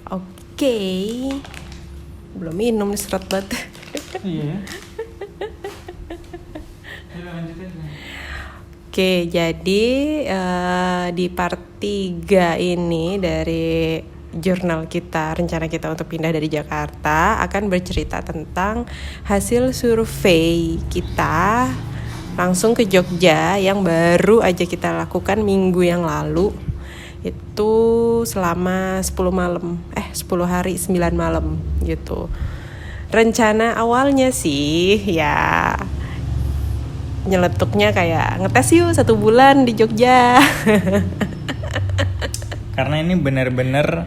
Oke. Belum minum nih, seret banget. Iya. Lanjut aja. Oke, jadi di part 3 ini dari jurnal kita, rencana kita untuk pindah dari Jakarta akan bercerita tentang hasil survei kita langsung ke Jogja yang baru aja kita lakukan minggu yang lalu. Itu selama 10 hari 9 malam gitu. Rencana awalnya sih ya nyeletuknya kayak ngetes yuk 1 bulan di Jogja. Karena ini benar-benar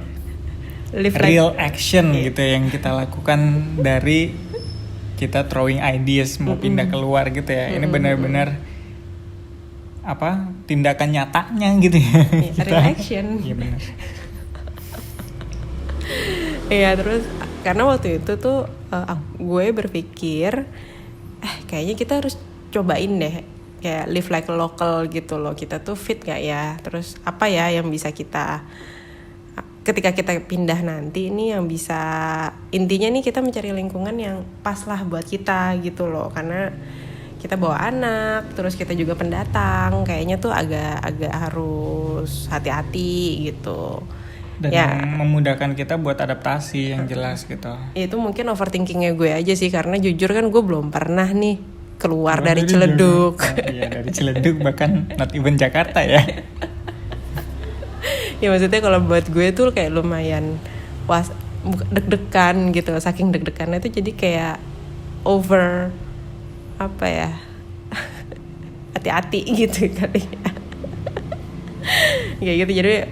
real action gitu yang kita lakukan dari kita throwing ideas mau pindah keluar gitu ya. Ini benar-benar tindakan nyatanya gitu ya. Real action. Iya benar. Iya, terus karena waktu itu tuh gue berpikir kayaknya kita harus cobain deh kayak live like local gitu loh. Kita tuh fit gak ya? Terus apa ya yang bisa kita ketika kita pindah nanti ini yang bisa, intinya nih kita mencari lingkungan yang pas lah buat kita gitu loh. Karena kita bawa anak, terus kita juga pendatang, kayaknya tuh agak harus hati-hati gitu. Dan ya, memudahkan kita buat adaptasi yang jelas gitu. Itu mungkin overthinkingnya gue aja sih, karena jujur kan gue belum pernah nih keluar dari Ciledug. Iya, dari Ciledug bahkan not even Jakarta ya. Ya maksudnya kalau buat gue tuh kayak lumayan deg-degan gitu. Saking deg-degannya tuh jadi kayak over hati-hati gitu kali ya. Kayak gitu, jadi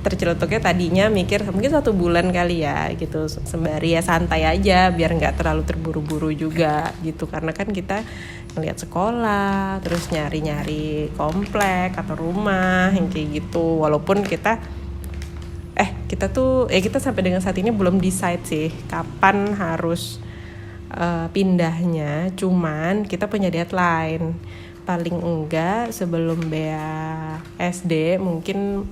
tercelutuknya tadinya mikir mungkin 1 bulan kali ya gitu, sembari ya santai aja biar nggak terlalu terburu-buru juga gitu. Karena kan kita ngeliat sekolah, terus nyari-nyari komplek atau rumah yang kayak gitu. Walaupun kita sampai dengan saat ini belum decide sih kapan harus pindahnya. Cuman kita punya deadline, paling enggak sebelum Bea SD, mungkin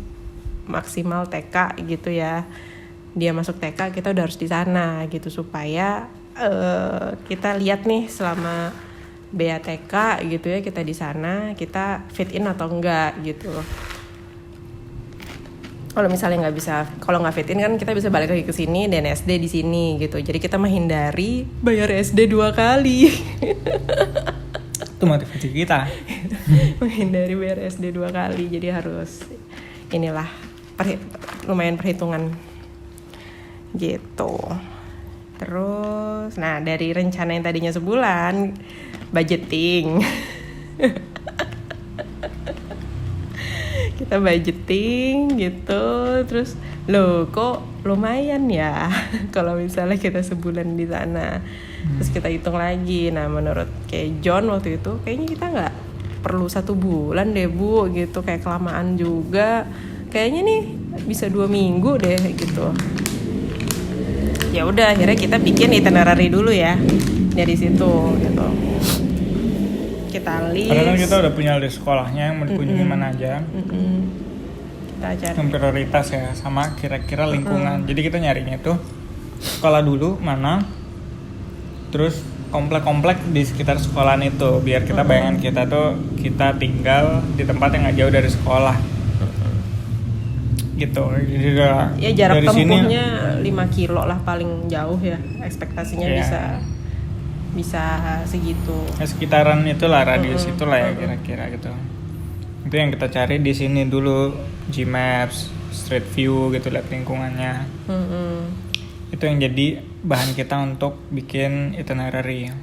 maksimal TK gitu ya. Dia masuk TK kita udah harus di sana gitu, supaya kita lihat nih selama Bea TK gitu ya, kita di sana kita fit in atau enggak gitu. Kalau misalnya kalau nggak fit in kan kita bisa balik lagi ke sini dan SD di sini gitu. Jadi kita menghindari bayar SD 2 kali. Itu motivasi kita. Menghindari bayar SD 2 kali. Jadi harus inilah lumayan perhitungan gitu. Terus dari rencana yang tadinya sebulan, budgeting. Kita budgeting gitu, terus kok lumayan ya kalau misalnya kita sebulan di sana. Terus kita hitung lagi. Nah, menurut kayak John waktu itu kayaknya kita nggak perlu 1 bulan deh Bu gitu, kayak kelamaan juga. Kayaknya nih bisa 2 minggu deh gitu. Ya udah, akhirnya kita bikin itinerary dulu ya dari situ gitu. Kita list. Karena kan kita udah punya list sekolahnya yang mau dikunjungi mana aja. Kita cari yang prioritas ya, sama kira-kira lingkungan. Jadi kita nyarinya itu sekolah dulu mana, terus komplek-komplek di sekitar sekolahan itu, biar kita bayangan kita tuh kita tinggal di tempat yang nggak jauh dari sekolah. Gitu. Jadi ya jarak dari tempuhnya sini, 5 kilo lah paling jauh ya, ekspektasinya bisa segitu. Ya, sekitaran itulah, radius itulah ya kira-kira gitu. Itu yang kita cari di sini dulu, Gmaps, Street View gitu, lihat lingkungannya. Itu yang jadi bahan kita untuk bikin itinerary.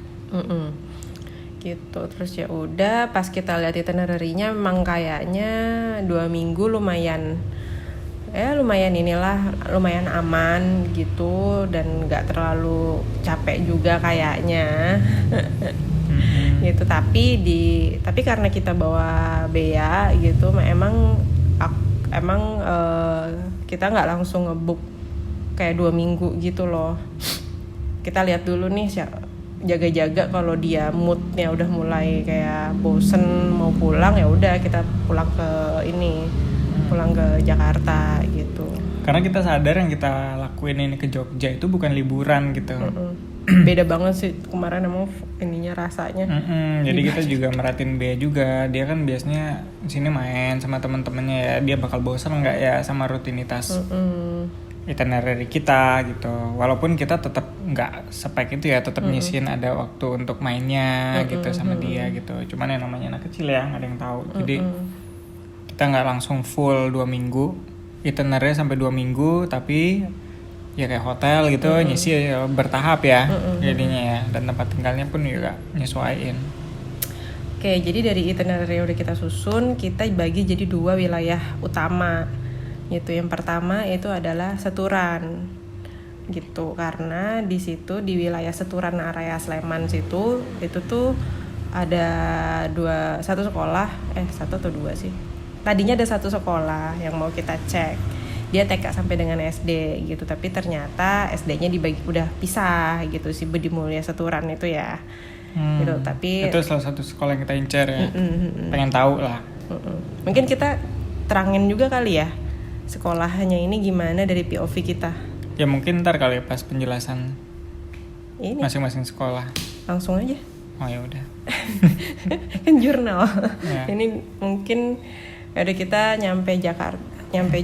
Gitu. Terus ya udah, pas kita lihat itinerary-nya memang kayaknya 2 minggu lumayan aman gitu, dan nggak terlalu capek juga kayaknya. Gitu. Tapi karena kita bawa Bea gitu, emang kita nggak langsung ngebook kayak 2 minggu gitu loh. Kita lihat dulu nih, jaga-jaga kalau dia moodnya udah mulai kayak bosen mau pulang, ya udah kita pulang ke ini pulang ke Jakarta gitu. Karena kita sadar yang kita lakuin ini ke Jogja itu bukan liburan gitu. Beda banget sih kemarin emang ininya rasanya. Jadi kita juga merhatiin Bea juga. Dia kan biasanya di sini main sama teman-temannya ya. Dia bakal bosan nggak ya sama rutinitas itinerary kita gitu. Walaupun kita tetap nggak spek itu ya, tetap nyisin ada waktu untuk mainnya gitu sama dia gitu. Cuman yang namanya anak kecil ya nggak ada yang tahu. Jadi kita nggak langsung full 2 minggu, itinerary sampai 2 minggu, tapi ya kayak hotel gitu nyisi bertahap ya jadinya ya, dan tempat tinggalnya pun juga nyesuaiin. Oke, jadi dari itinerary yang udah kita susun, kita bagi jadi 2 wilayah utama gitu. Yang pertama itu adalah Seturan gitu, karena di situ di wilayah Seturan area Sleman situ itu tuh ada satu sekolah, satu atau 2 sih. Tadinya ada satu sekolah yang mau kita cek. Dia TK sampai dengan SD gitu, tapi ternyata SD-nya dibagi udah pisah gitu, si Budi Mulia Seturan itu ya. Gitu, tapi itu salah satu sekolah yang kita incer ya. Pengen tahu lah. Mungkin kita terangin juga kali ya sekolahnya ini gimana dari POV kita. Ya mungkin ntar kali pas penjelasan ini masing-masing sekolah. Langsung aja. Oh ya udah. Kan jurnal. Ya. Ini mungkin ada kita nyampe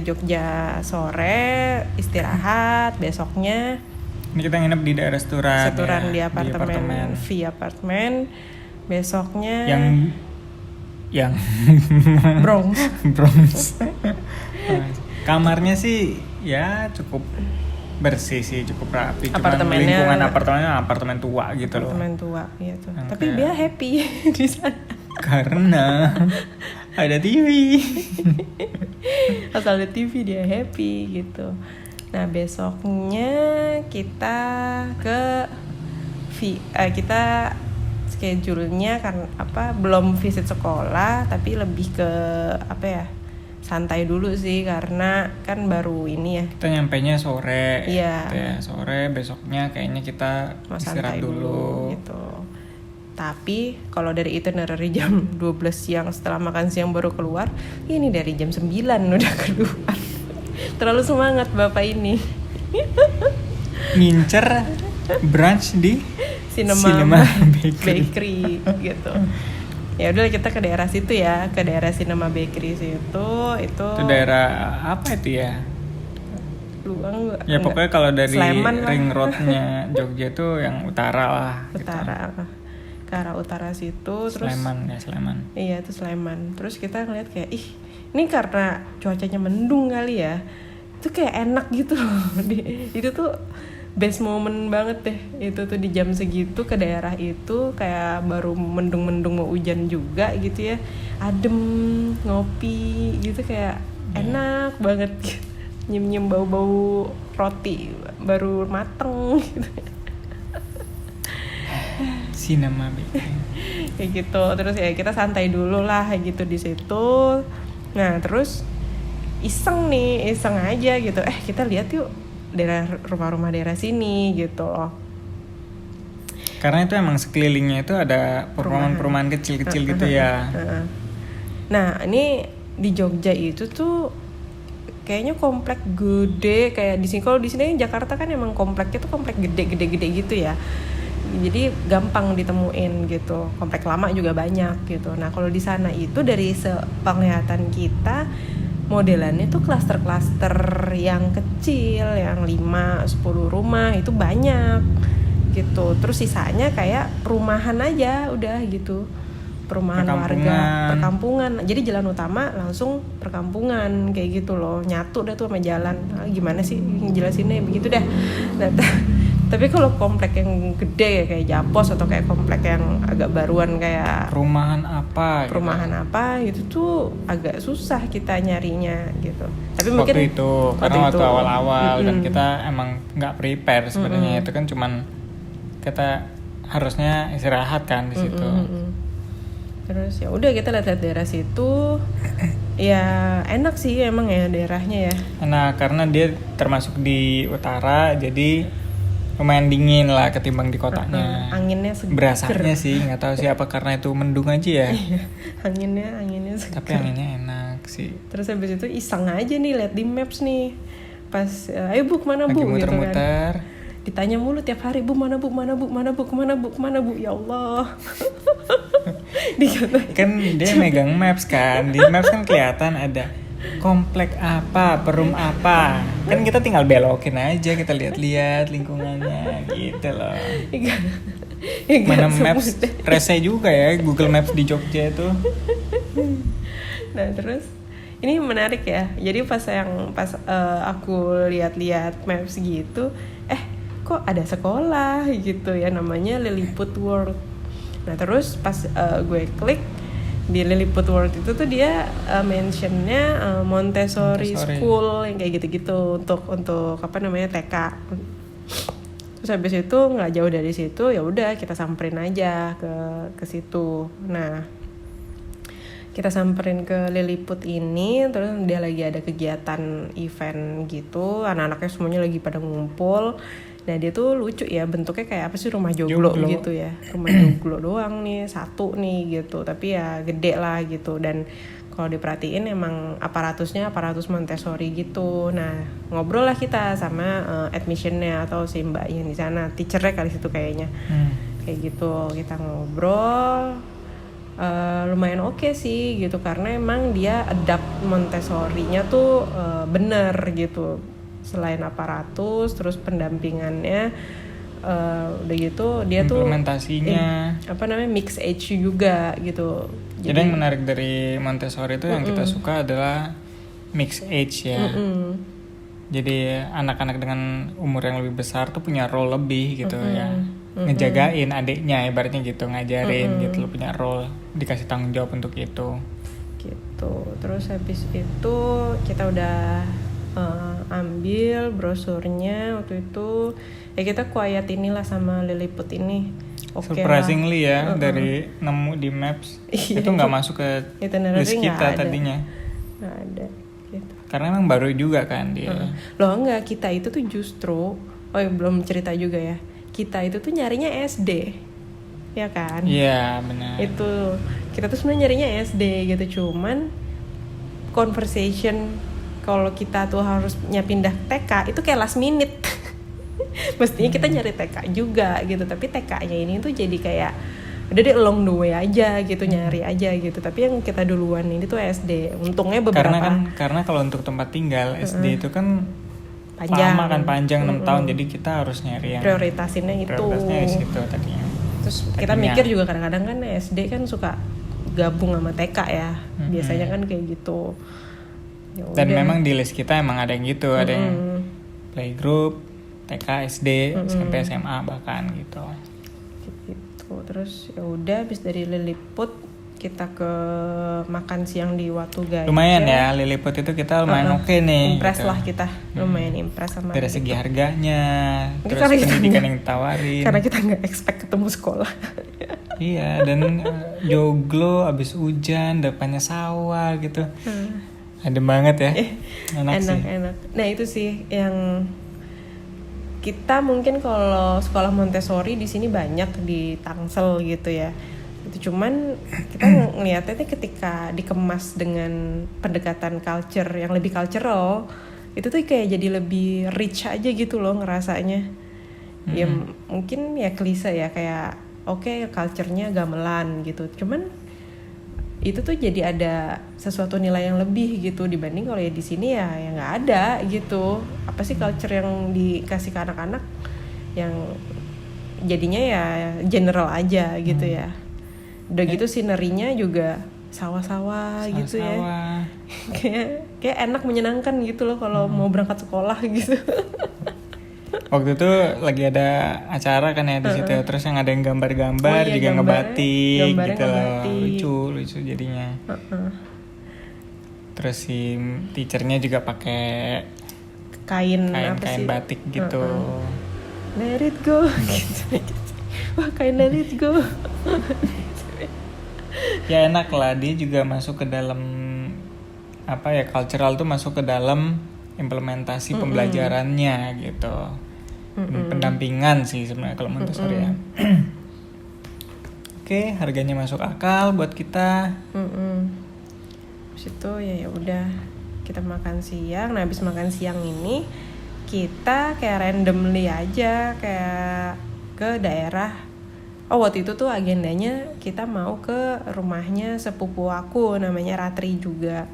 Jogja sore, istirahat, besoknya ini kita nginep di daerah Seturan ya, di apartemen. V apartemen. Besoknya yang Bronx. Kamarnya sih ya cukup bersih sih, cukup rapi. Cuman lingkungan apartemen tua gitu loh. Apartemen tua gitu. Tapi dia happy di sana. Karena ada TV. Asal ada TV dia happy gitu. Nah besoknya kita kita schedule-nya kan belum visit sekolah, tapi lebih ke santai dulu sih, karena kan baru ini ya. Kita nyampainya sore. Iya. Gitu ya, sore. Besoknya kayaknya kita istirahat dulu gitu. Tapi kalau dari itinerary jam 12 siang setelah makan siang baru keluar, ini dari jam 9 udah keluar. Terlalu semangat Bapak ini. Ngincer brunch di Cinema Bakery gitu. Ya udah kita ke daerah situ ya, ke daerah Cinema Bakery situ. Itu daerah apa itu ya? Luang ya pokoknya kalau dari ring roadnya Jogja itu yang utara lah. Utara. Gitu. Ke arah utara situ, terus Sleman. Iya itu Sleman. Terus kita ngeliat kayak ini karena cuacanya mendung kali ya, itu kayak enak gitu loh. Itu tuh best moment banget deh. Itu tuh di jam segitu ke daerah itu kayak baru mendung-mendung mau hujan juga gitu ya, adem, ngopi gitu kayak enak banget. Nyim-nyim bau-bau roti baru mateng gitu. Cinema Bakery kayak gitu. Terus ya kita santai dulu lah kayak gitu di situ. Nah terus iseng aja gitu, kita lihat yuk daerah rumah-rumah daerah sini gitu loh. Karena itu emang sekelilingnya itu ada perumahan-perumahan kecil-kecil gitu ya. Nah ini di Jogja itu tuh kayaknya komplek gede kayak di sini. Kalau di sini Jakarta kan emang kompleknya tuh komplek gede gitu ya. Jadi gampang ditemuin gitu. Komplek lama juga banyak gitu. Nah kalau di sana itu dari penglihatan kita modelannya tuh klaster-klaster yang kecil, yang 5-10 rumah itu banyak gitu. Terus sisanya kayak perumahan aja udah gitu. Perumahan warga, perkampungan. Jadi jalan utama langsung perkampungan kayak gitu loh. Nyatu dah tuh sama jalan. Gimana sih ngejelasinnya begitu dah. Nah, tapi kalau komplek yang gede ya kayak Japos atau kayak komplek yang agak baruan kayak perumahan apa gitu tuh agak susah kita nyarinya gitu. Tapi mungkin waktu itu awal-awal dan kita emang nggak prepare sebenarnya. Itu kan cuman kita harusnya istirahat kan di situ. Terus ya udah kita lihat-lihat daerah situ. Ya enak sih emang ya daerahnya ya. Enak karena dia termasuk di utara, jadi lumayan dingin lah ketimbang di kotanya. Anginnya seger. Berasanya sih nggak tahu sih apa karena itu mendung aja ya. Anginnya seger. Tapi anginnya enak sih. Terus habis itu iseng aja nih lihat di maps nih. Pas ayo Bu kemana Bu Lagi gitu kan. muter-muter. Ditanya mulu tiap hari, Bu mana Bu, mana Bu, mana Bu, kemana Bu, kemana Bu, ya Allah. Dikata, Kan dia megang maps kan, di maps kan kelihatan ada komplek apa, perum apa. Kan kita tinggal belokin aja, kita lihat-lihat lingkungannya gitu loh. Mana maps rese juga ya Google Maps di Jogja itu. Nah terus ini menarik ya. Jadi pas aku lihat-lihat maps gitu, kok ada sekolah gitu ya namanya Lilliput World. Nah terus pas gue klik di Lilliput World itu tuh dia mentionnya Montessori School yang kayak gitu-gitu untuk apa namanya TK. Terus habis itu nggak jauh dari situ ya udah kita samperin aja ke situ. Nah kita samperin ke Lilliput ini, terus dia lagi ada kegiatan event gitu, anak-anaknya semuanya lagi pada ngumpul. Nah dia tuh lucu ya, bentuknya kayak apa sih, rumah joglo gitu ya, rumah joglo doang nih, satu nih gitu, tapi ya gede lah gitu. Dan kalau diperhatiin emang aparatus Montessori gitu. Nah ngobrol lah kita sama admissionnya atau si mbaknya di sana, teachernya kali situ kayaknya. Kayak gitu kita ngobrol. Lumayan oke sih gitu, karena emang dia adapt Montessori-nya tuh bener gitu. Selain aparatus, terus pendampingannya, udah gitu dia implementasinya tuh mix age juga gitu. Jadi yang menarik dari Montessori itu yang kita suka adalah mix age ya. Jadi anak-anak dengan umur yang lebih besar tuh punya role lebih gitu ya. Ngejagain adiknya ibaratnya gitu, ngajarin gitu, punya role, dikasih tanggung jawab untuk itu. Gitu. Terus habis itu kita udah ambil brosurnya waktu itu, ya kita quiet inilah sama Lilliput ini. Surprisingly lah. Dari nemu di maps itu nggak masuk ke list kita tadinya. Nggak ada. Gitu. Karena emang baru juga kan dia. Loh enggak, kita itu tuh justru, belum cerita juga ya. Kita itu tuh nyarinya SD, ya kan? Iya benar. Itu kita tuh sebenarnya nyarinya SD gitu, cuman conversation kalau kita tuh harusnya pindah TK itu kayak last minute. Mestinya kita nyari TK juga gitu, tapi TK-nya ini tuh jadi kayak udah deh along the way aja gitu, nyari aja gitu. Tapi yang kita duluan ini tuh SD. Untungnya beberapa. Karena kalau untuk tempat tinggal SD itu kan panjang. Lama kan, panjang 6 tahun, jadi kita harus nyari yang prioritasinnya itu. Prioritasnya di situ tadinya. Terus kita mikir juga kadang-kadang kan SD kan suka gabung sama TK ya. Biasanya kan kayak gitu. Yaudah. Dan memang di list kita emang ada yang gitu, ada yang playgroup, TK, SD, SMP, SMA bahkan gitu. Gitu. Terus ya udah habis dari Lilliput kita ke makan siang di Watu Gajah. Lumayan ya, Lilliput itu kita lumayan oke nih. Impress gitu. lah kita, lumayan impress sama. Dari segi harganya, mungkin terus pendidikan yang ditawarin. Karena kita nggak expect ketemu sekolah. Iya, dan joglo abis hujan, depannya sawah gitu. Adem banget ya. Enak. Nah itu sih yang kita mungkin kalau sekolah Montessori di sini banyak di Tangsel gitu ya. Itu cuman kita ngeliatnya ketika dikemas dengan pendekatan culture yang lebih cultural, itu tuh kayak jadi lebih rich aja gitu loh ngerasanya. Ya mungkin ya klise ya, kayak oke, culture-nya gamelan gitu. Cuman itu tuh jadi ada sesuatu nilai yang lebih gitu dibanding kalau ya di sini ya nggak ada gitu. Apa sih culture yang dikasih ke anak-anak yang jadinya ya general aja gitu ya. Udah gitu sinerinya juga sawah-sawah gitu ya. kayak enak, menyenangkan gitu loh kalau mau berangkat sekolah gitu. Waktu itu lagi ada acara kan ya di situ, terus yang ada yang gambar-gambar juga ngebatik gitu loh, lucu jadinya. Terus si teachernya juga pakai kain batik gitu. Let it go gitu. Wah, kain let it go. Ya enak lah, dia juga masuk ke dalam apa ya, cultural tuh masuk ke dalam implementasi pembelajarannya gitu. Pendampingan sih sebenarnya kalau Montessori ya. Oke, harganya masuk akal buat kita. Habis itu ya udah kita makan siang. Nah habis makan siang ini kita kayak randomly aja kayak ke daerah. Waktu itu tuh agendanya kita mau ke rumahnya sepupu aku namanya Ratri juga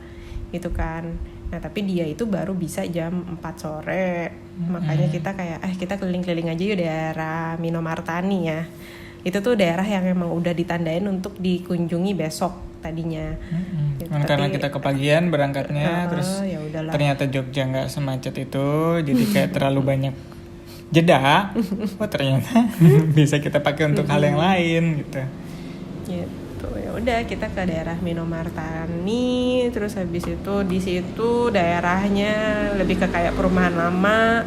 gitu kan. Nah tapi dia itu baru bisa jam 4 sore. Makanya kita kayak kita keliling-keliling aja yuk daerah Minomartani ya. Itu tuh daerah yang emang udah ditandain untuk dikunjungi besok tadinya. Gitu. Karena kita kepagian berangkatnya, terus yaudah ternyata Jogja nggak semacet itu, jadi kayak terlalu banyak jeda. Ternyata bisa kita pakai untuk hal yang lain gitu. Gitu ya udah kita ke daerah Minomartani, terus habis itu di situ daerahnya lebih ke kayak perumahan lama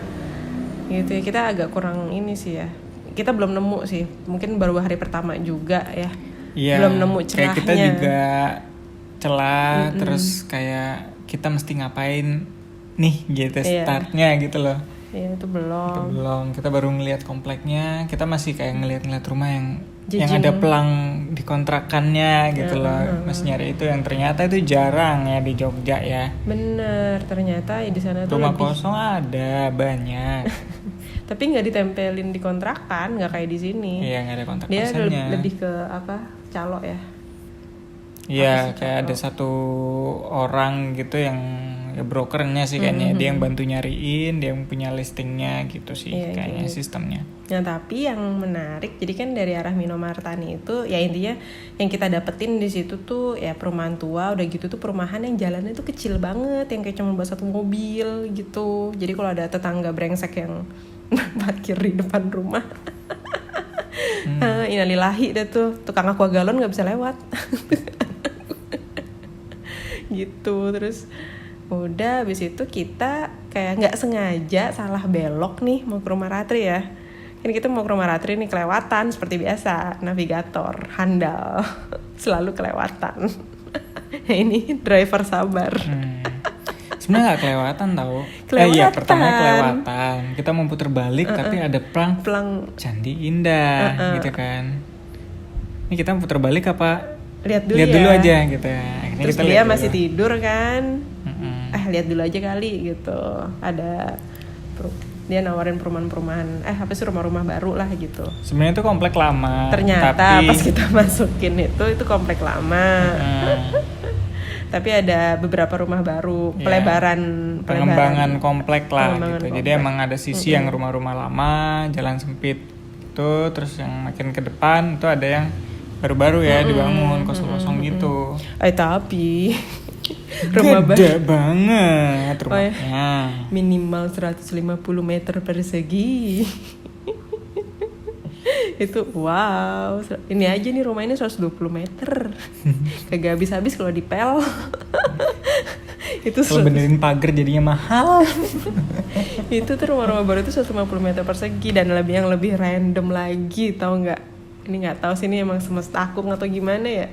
gitu ya. Kita agak kurang ini sih ya. Kita belum nemu sih, mungkin baru hari pertama juga ya. Iya, belum nemu celahnya. Kayak kita juga celah, terus kayak kita mesti ngapain nih gitu startnya gitu loh. Iya itu belum. Kita baru ngelihat kompleknya, kita masih kayak ngelihat rumah yang ada pelang dikontrakannya gitu loh. Masih nyari itu yang ternyata itu jarang ya di Jogja ya. Bener, ternyata di sana tuh rumah kosong ada banyak. Tapi nggak ditempelin di kontrakan, nggak kayak di sini. Iya nggak ada kontrak dia kosannya. Dia lebih ke calo ya. Iya kayak ada satu orang gitu yang brokernya sih kayaknya. Dia yang bantu nyariin, dia yang punya listingnya gitu sih kayaknya sistemnya. Nah tapi yang menarik, jadi kan dari arah Minomartani itu ya intinya yang kita dapetin di situ tuh ya perumahan tua. Udah gitu tuh perumahan yang jalannya tuh kecil banget, yang kayak cuma buat satu mobil gitu. Jadi kalau ada tetangga brengsek yang parkir di depan rumah, innalillahi deh tuh, tukang aqua galon nggak bisa lewat. Gitu. Terus udah habis itu kita kayak nggak sengaja salah belok nih mau ke rumah Ratri ya. Kan kita mau ke rumah Ratri nih kelewatan seperti biasa, navigator handal selalu kelewatan. Ini driver sabar. Sebenarnya nggak kelewatan tau. Iya pertama kelewatan. Kita mau puter balik tapi ada pelang Candi Indah gitu kan. Ini kita mau puter balik apa? Lihat dulu aja gitu. Akhirnya terus kita dia masih tidur kan. Lihat dulu aja kali gitu. Ada dia nawarin perumahan-perumahan. Apa sih rumah-rumah baru lah gitu. Sebenarnya itu komplek lama. Ternyata pas kita masukin itu komplek lama. Tapi ada beberapa rumah baru, pengembangan komplek lah gitu. Jadi emang ada sisi yang rumah-rumah lama, jalan sempit itu, terus yang makin ke depan itu ada yang baru-baru ya dibangun kosong-kosong gitu. Tapi rumah gede banget rumahnya. Minimal 150 meter persegi. Itu wow, ini aja nih rumah ini 120 meter. Kagak habis-habis kalau dipel. Itu kalau benerin pagar jadinya mahal. Itu tuh rumah-rumah baru itu 150 meter persegi dan yang lebih random lagi, tahu nggak? Ini nggak tahu sih ini emang semesta akung atau gimana ya.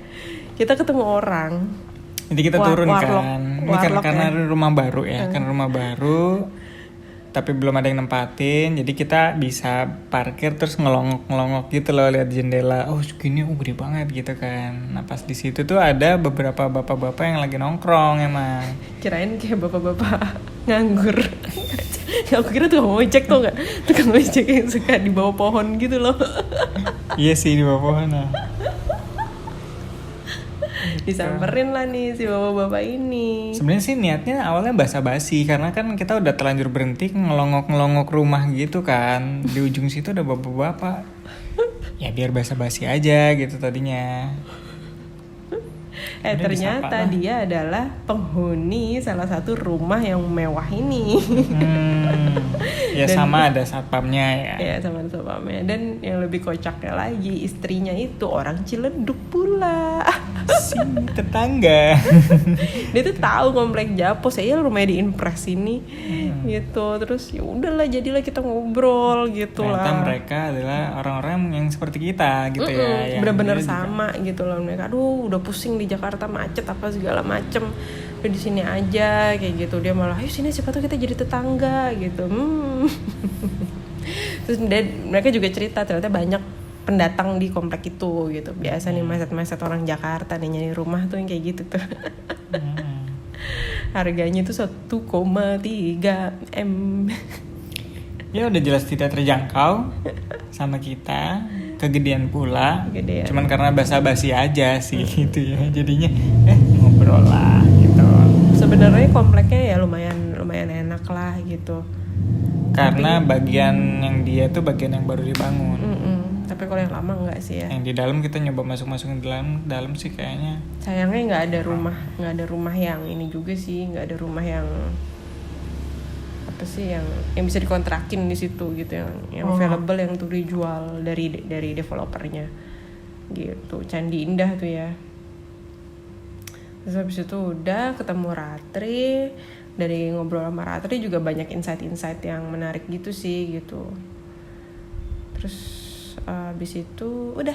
Kita ketemu orang. Jadi kita turun kan. Ini karena rumah baru ya, kan rumah baru. Tapi belum ada yang nempatin, jadi kita bisa parkir terus ngelongok gitu loh, lihat jendela. Segini gede banget gitu kan. Nah pas di situ tuh ada beberapa bapak-bapak yang lagi nongkrong emang. Kirain kayak bapak-bapak nganggur. Aku kira tukang ojek tuh nggak, tukang ojek yang suka di bawah pohon gitu loh. Iya sih di bawah pohon lah. Disamperin lah nih si bapak-bapak ini. Sebenarnya sih niatnya awalnya basa-basi karena kan kita udah terlanjur berhenti ngelongok rumah gitu kan. Di ujung situ ada bapak-bapak. Ya biar basa-basi aja gitu tadinya. Ternyata dia adalah penghuni salah satu rumah yang mewah ini. Ya sama ada satpamnya ya. Ya sama ada satpamnya. Dan yang lebih kocaknya lagi, istrinya itu orang Ciledug pula. Si tetangga. Dia tuh tahu komplek Japo, saya rumahnya di Impres ini. Gitu. Terus ya udahlah, jadilah kita ngobrol gitu lah. Ternyata mereka adalah orang-orang yang seperti kita gitu ya. Bener-bener sama juga gitu loh mereka. Aduh, udah pusing di Jakarta macet apa segala macem. Udah di sini aja kayak gitu. Dia malah, ayo sini siapa tuh kita jadi tetangga gitu. Terus mereka juga cerita ternyata banyak pendatang di komplek itu gitu. Biasa nih mindset orang Jakarta nih nyari rumah tuh yang kayak gitu tuh. Harganya tuh 1,3 M. Ya udah jelas tidak terjangkau sama kita, kegedean pula. Kegedean. Cuman karena basa-basi aja sih gitu ya. Jadinya ngobrol lah gitu. Sebenarnya kompleknya ya lumayan enak lah gitu. Karena bagian yang dia tuh bagian yang baru dibangun. Tapi kalau yang lama enggak sih ya. Yang di dalam kita nyoba masuk-masukin dalam sih kayaknya. Sayangnya nggak ada rumah yang ini juga sih, nggak ada rumah yang apa sih yang bisa dikontrakin di situ gitu, yang available yang tuh dijual dari developernya gitu. Candi Indah tuh ya. Terus habis itu udah ketemu Ratri, dari ngobrol sama Ratri juga banyak insight yang menarik gitu sih gitu. Terus habis itu udah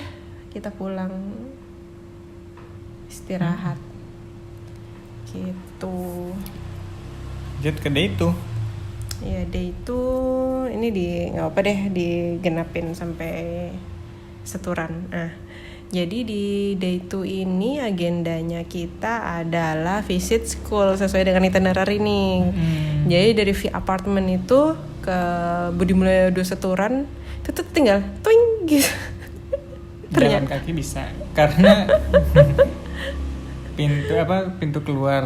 kita pulang istirahat gitu. Jet ke day itu. Ya day itu ini nggak apa deh digenapin sampai Seturan. Nah, jadi di day 2 ini agendanya kita adalah visit school sesuai dengan itinerary nih. Jadi dari V apartemen itu ke Budi Mulya 2 Seturan itu tuh tinggal twing gitu. Jalan kaki bisa karena pintu keluar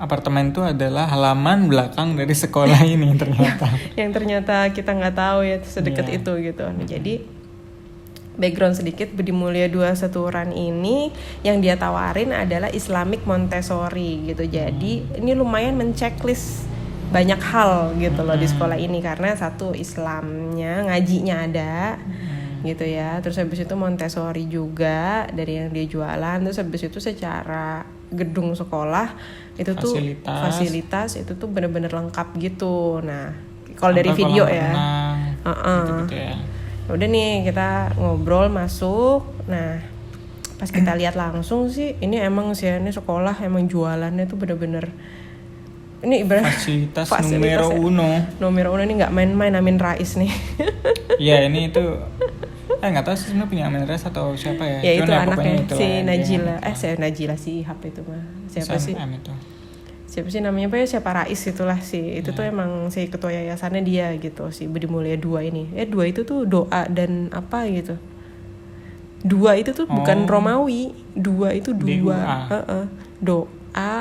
apartemen itu adalah halaman belakang dari sekolah ini ternyata. Yang ternyata kita nggak tahu ya sedekat itu gitu. Nah, jadi background sedikit, Budi Mulya 2 Seturan ini yang dia tawarin adalah Islamic Montessori gitu. Jadi ini lumayan menceklis banyak hal gitu loh di sekolah ini, karena satu Islamnya, ngajinya ada gitu ya. Terus habis itu Montessori juga dari yang dia jualan. Terus habis itu secara gedung sekolah itu tuh fasilitas itu tuh bener-bener lengkap gitu. Nah kalau dari video ya, gitu ya. Udah nih kita ngobrol masuk. Nah pas kita lihat langsung sih ini emang sih ini sekolah emang jualannya tuh bener-bener ini ibarat fasilitas numero uno ini nggak main-main Amin Rais nih. Iya ini itu nggak tahu sih sebenarnya punya Amin Rais atau siapa ya. Ya itu anaknya itu si Najila. Najila si Ihab itu mah. Siapa sih? Itu. Siapa sih namanya siapa Rais itulah sih. Itu tuh emang si ketua yayasannya dia gitu, si Budi Mulya 2 ini. 2 itu tuh doa dan apa gitu. 2 itu tuh bukan Romawi. 2 itu 2. Doa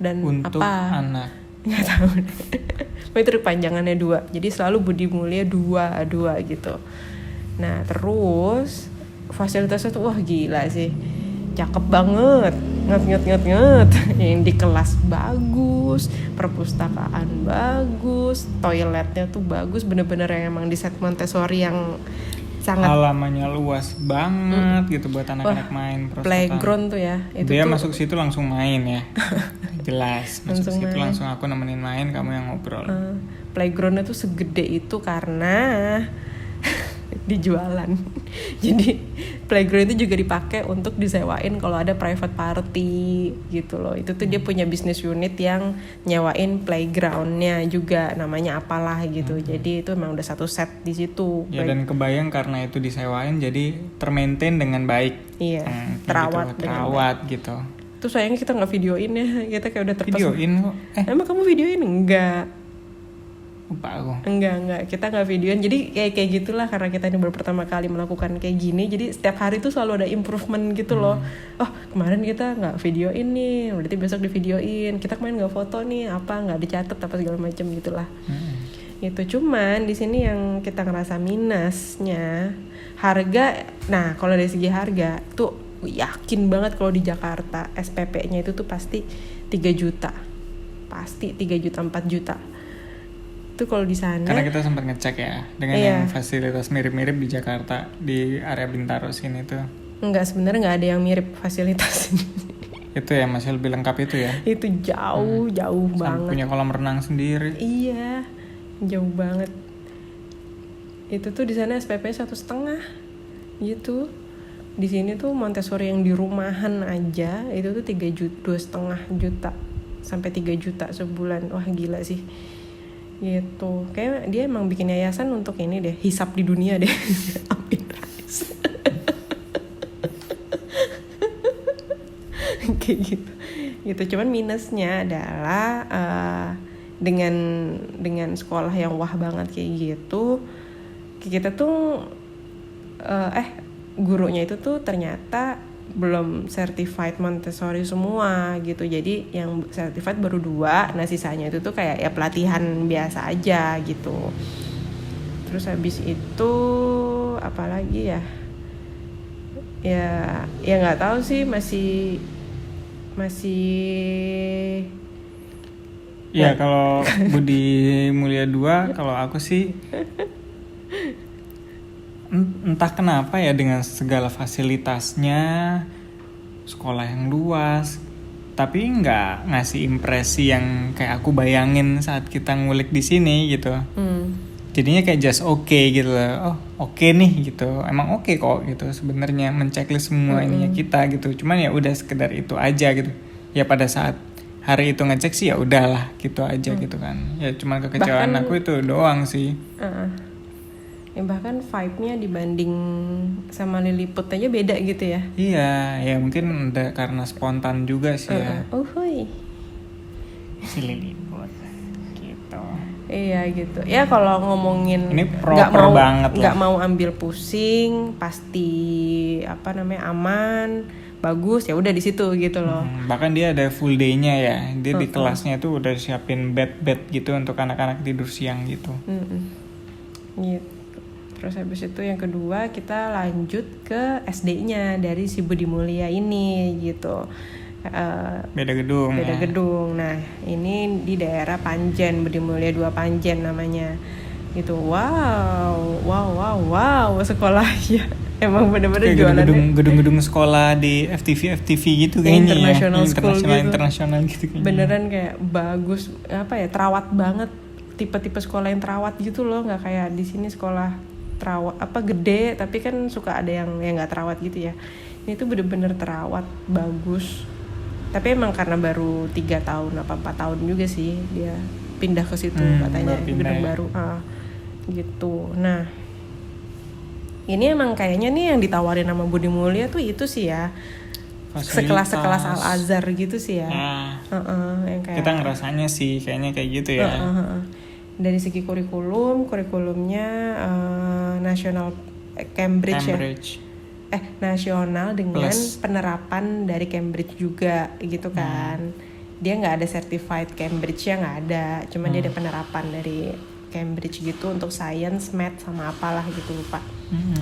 dan untuk apa? Anak. Nggak tahu deh. Itu panjangannya 2. Jadi selalu Budi Mulya 2 gitu. Nah terus fasilitasnya tuh wah gila sih, cakep banget, nget. Yang di kelas bagus, perpustakaan bagus, toiletnya tuh bagus, bener-bener yang emang di set Montessori yang sangat halamannya luas banget gitu buat anak-anak main. Playground tuh ya. Itu dia tuh, masuk situ langsung main ya. Jelas masuk situ main. langsung aku nemenin main, kamu yang ngobrol. Playgroundnya tuh segede itu karena dijualan. Jadi playground itu juga dipakai untuk disewain kalau ada private party gitu loh. Itu tuh dia punya bisnis unit yang nyewain playgroundnya juga, namanya apalah gitu. Jadi itu memang udah satu set di situ. Ya dan kebayang karena itu disewain jadi termaintain dengan baik. Iya, terawat gitu. Tuh sayangnya kita nggak videoin ya, kita kayak udah terpesona. Videoin kok? Emang kamu videoin? Enggak. Lupa aku. Enggak, kita nggak videoin. Jadi kayak gitulah, karena kita ini baru pertama kali melakukan kayak gini. Jadi setiap hari tuh selalu ada improvement gitu loh. Oh kemarin kita nggak videoin nih, berarti besok di videoin. Kita kemarin nggak foto nih, apa nggak dicatat apa segala macam gitulah. Itu cuman di sini yang kita ngerasa minusnya harga. Nah kalau dari segi harga tuh yakin banget kalau di Jakarta SPP-nya itu tuh pasti 3 juta, pasti 3 juta 4 juta. Itu kalau di sana. Karena kita sempat ngecek ya dengan yang fasilitas mirip-mirip di Jakarta di area Bintaro sini tuh. Enggak, sebenarnya nggak ada yang mirip fasilitas. Itu ya masih lebih lengkap itu ya. Itu jauh banget. Punya kolam renang sendiri. Iya, jauh banget. Itu tuh di sana SPP 1,5 gitu. Di sini tuh Montessori yang di rumahan aja itu tuh 2,5 juta sampai 3 juta sebulan. Wah gila sih. Gitu. Kayak dia emang bikin yayasan untuk ini deh, hisap di dunia deh. Amin Rais. kayak gitu. Cuman minusnya adalah dengan sekolah yang wah banget kayak gitu, kita tuh gurunya itu tuh ternyata belum certified Montessori semua gitu. Jadi yang certified baru 2, nah sisanya itu tuh kayak ya pelatihan biasa aja gitu. Terus habis itu apalagi ya nggak tahu sih, masih ya kalau Budi Mulia 2 kalau aku sih entah kenapa ya, dengan segala fasilitasnya, sekolah yang luas, tapi nggak ngasih impresi yang kayak aku bayangin saat kita ngulik di sini gitu. Jadinya kayak just okay gitu loh. Oh oke nih gitu, emang oke kok gitu sebenarnya, menceklis semua ininya kita gitu. Cuman ya udah sekedar itu aja gitu. Ya pada saat hari itu ngecek sih ya udahlah gitu aja gitu kan. Ya cuman kekecewaan aku itu doang sih. Ya bahkan vibe-nya dibanding sama Lilliput aja beda gitu ya. Iya, ya mungkin udah karena spontan juga sih ya. Si Lilliput gitu. Iya gitu. Ya kalau ngomongin ini proper banget nggak mau ambil pusing, pasti aman, bagus, ya udah di situ gitu loh. Bahkan dia ada full day-nya ya. Dia di kelasnya tuh udah siapin bed gitu untuk anak-anak tidur siang gitu. Gitu. Terus habis itu yang kedua kita lanjut ke SD-nya dari si Budi Mulia ini gitu. Beda gedung. Nah ini di daerah Panjen, Budi Mulia 2 Panjen namanya gitu. Wow sekolahnya emang bener-bener jualannya gedung-gedung sekolah di FTV gitu kayaknya international school internasional gitu kayaknya. Beneran kayak bagus, terawat banget, tipe-tipe sekolah yang terawat gitu loh, nggak kayak di sini sekolah terawat gede tapi kan suka ada yang nggak terawat gitu ya. Ini tuh bener-bener terawat, bagus. Tapi emang karena baru 3 tahun apa 4 tahun juga sih dia pindah ke situ katanya, gedung baru gitu. Nah ini emang kayaknya nih yang ditawarin sama Budi Mulia tuh itu sih ya, sekelas Al-Azhar gitu sih ya. Yang kayak kita ngerasanya sih kayaknya kayak gitu ya. Dari segi kurikulumnya nasional Cambridge. Ya. Nasional dengan plus penerapan dari Cambridge juga gitu kan. Dia nggak ada certified Cambridge, ya nggak ada, cuman dia ada penerapan dari Cambridge gitu untuk science, math sama apalah gitu, lupa.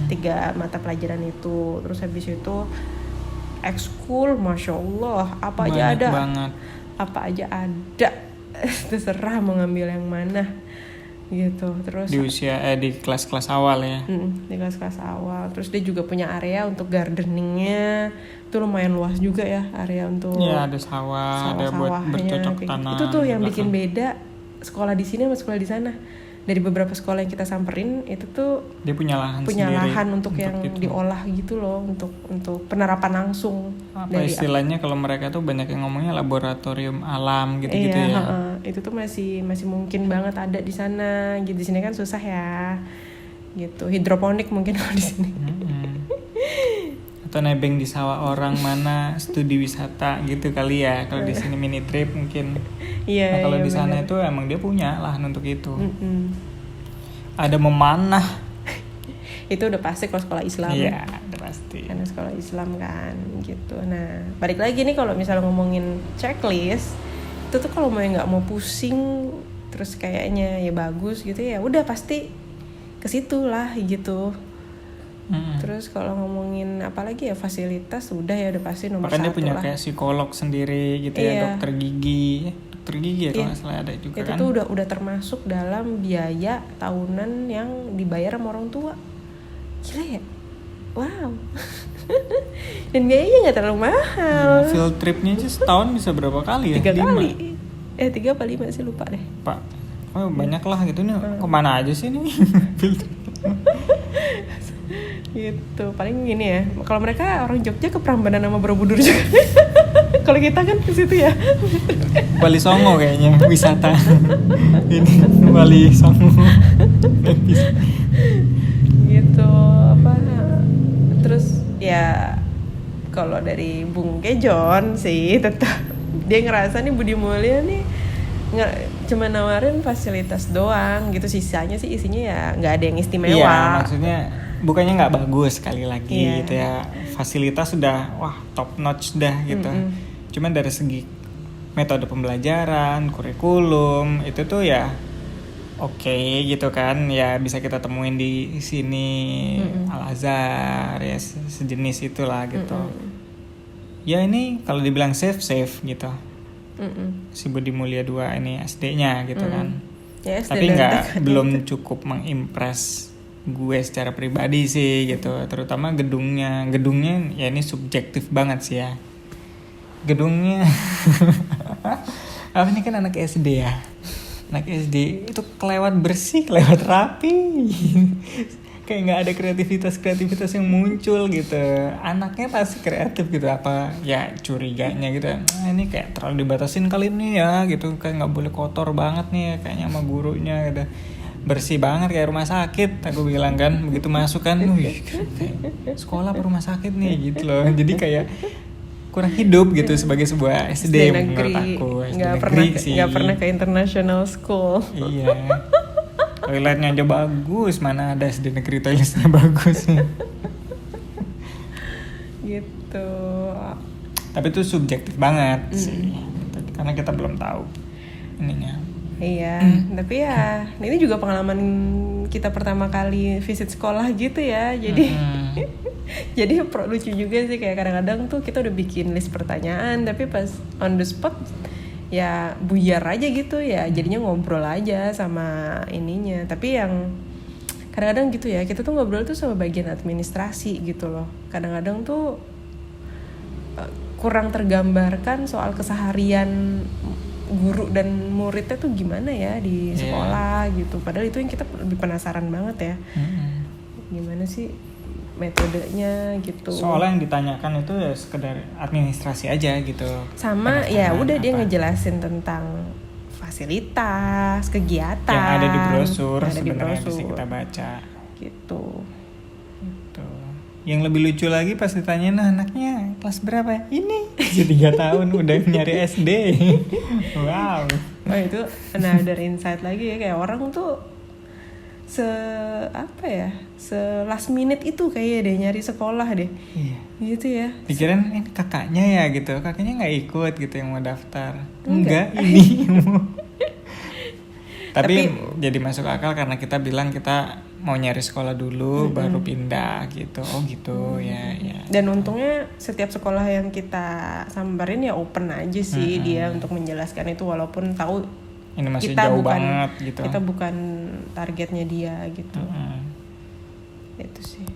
3 mata pelajaran itu. Terus habis itu ekskul, masya Allah, apa banyak aja ada banget. Apa aja ada terserah mau ngambil yang mana gitu. Terus di kelas-kelas awal ya. Di kelas-kelas awal. Terus dia juga punya area untuk gardeningnya, itu lumayan luas juga ya, area untuk ada sawah, ada buat bercocok tanam. Itu tuh yang bikin beda sekolah di sini sama sekolah di sana. Dari beberapa sekolah yang kita samperin itu tuh dia punya lahan untuk yang itu diolah gitu loh, untuk penerapan langsung. Apa istilahnya kalau mereka tuh banyak yang ngomongnya laboratorium alam gitu-gitu ya. Itu tuh masih mungkin banget ada di sana. Gitu, di sini kan susah ya. Gitu, hidroponik mungkin kalau di sini. Atau nebeng di sawah orang mana studi wisata gitu kali ya. Kalau di sini mini trip mungkin. Nah, kalau di sana itu emang dia punya lahan untuk itu. Ada memanah. Itu udah pasti kalau sekolah Islam. Iya, udah pasti. Karena sekolah Islam kan gitu. Nah, balik lagi nih kalau misalnya ngomongin checklist, itu tuh kalau nggak mau pusing, terus kayaknya ya bagus gitu ya, udah pasti ke situ lah gitu. Terus kalau ngomongin apalagi ya fasilitas, udah ya udah pasti nomor 1 lah. Bahkan dia punya kayak psikolog sendiri gitu ya, dokter gigi ya kalau nggak salah ada juga itu kan. Itu tuh udah termasuk dalam biaya tahunan yang dibayar sama orang tua. Gila ya, wow. Dan biayanya nggak terlalu mahal. Field tripnya aja setahun bisa berapa kali ya? 3 kali. 3 apa 5 sih, lupa deh. Pak, banyak lah gitu nih. Kemana aja sih nih field trip? Gitu, paling gini ya. Kalau mereka orang Jogja ke Prambanan sama Borobudur juga. Kalau kita kan ke situ ya. Wali Songo kayaknya wisata. Ini Wali Songo. Gitu apa? Terus ya kalau dari Bung Kejon sih tetap dia ngerasa nih Budi Mulya nih cuma nawarin fasilitas doang gitu, sisanya sih isinya ya nggak ada yang istimewa. Iya, maksudnya bukannya nggak bagus sekali lagi gitu ya, fasilitas sudah wah top notch dah gitu. Cuman dari segi metode pembelajaran, kurikulum itu tuh ya oke gitu kan, ya bisa kita temuin di sini Al Azhar ya sejenis itulah gitu. Ya ini kalau dibilang safe gitu. Si Budi Mulya 2 ini SD-nya gitu kan. Ya, SD tapi belum cukup mengimpress gue secara pribadi sih gitu, terutama gedungnya ya ini subjektif banget sih ya gedungnya. Apa ini kan anak SD ya, anak SD itu kelewat bersih, kelewat rapi. Kayak nggak ada kreativitas yang muncul gitu. Anaknya pasti kreatif gitu, apa ya curiganya gitu, ini kayak terlalu dibatasin kali ini ya gitu, kayak nggak boleh kotor banget nih kayaknya sama gurunya gitu. Bersih banget kayak rumah sakit, aku bilang kan begitu masuk kan, kayak sekolah apa rumah sakit nih gitu loh. Jadi kayak kurang hidup gitu sebagai sebuah SD menurut aku. SD negeri sih. Nggak pernah ke international school. Iya. Toiletnya aja bagus, mana ada SD negeri toiletnya bagus. Gitu. Tapi itu subjektif banget sih, karena kita belum tahu ininya. Iya, tapi ya ini juga pengalaman kita pertama kali visit sekolah gitu ya. Jadi jadi lucu juga sih, kayak kadang-kadang tuh kita udah bikin list pertanyaan tapi pas on the spot ya buyar aja gitu ya, jadinya ngobrol aja sama ininya. Tapi yang kadang-kadang gitu ya, kita tuh ngobrol tuh sama bagian administrasi gitu loh. Kadang-kadang tuh kurang tergambarkan soal keseharian guru dan muridnya tuh gimana ya di sekolah gitu. Padahal itu yang kita lebih penasaran banget ya. Gimana sih metodenya gitu. Soalnya yang ditanyakan itu ya sekedar administrasi aja gitu. Sama ya udah dia ngejelasin tentang fasilitas, kegiatan yang ada di brosur sebenarnya bisa kita baca. Gitu. Yang lebih lucu lagi pas ditanyain anaknya kelas berapa? Ini masih 3 tahun udah nyari SD. Wow. Oh itu another insight lagi ya, kayak orang tuh last minute itu kayak deh nyari sekolah deh. Iya. Gitu ya. Pikiran ini kakaknya ya gitu. Kakaknya nggak ikut gitu yang mau daftar. Enggak ini. Tapi jadi masuk akal karena kita bilang kita mau nyari sekolah dulu baru pindah gitu. Oh gitu ya. Dan untungnya setiap sekolah yang kita samperin ya open aja sih dia untuk menjelaskan itu, walaupun tahu ini masih kita jauh bukan, banget gitu. Kita bukan targetnya dia gitu. Itu sih.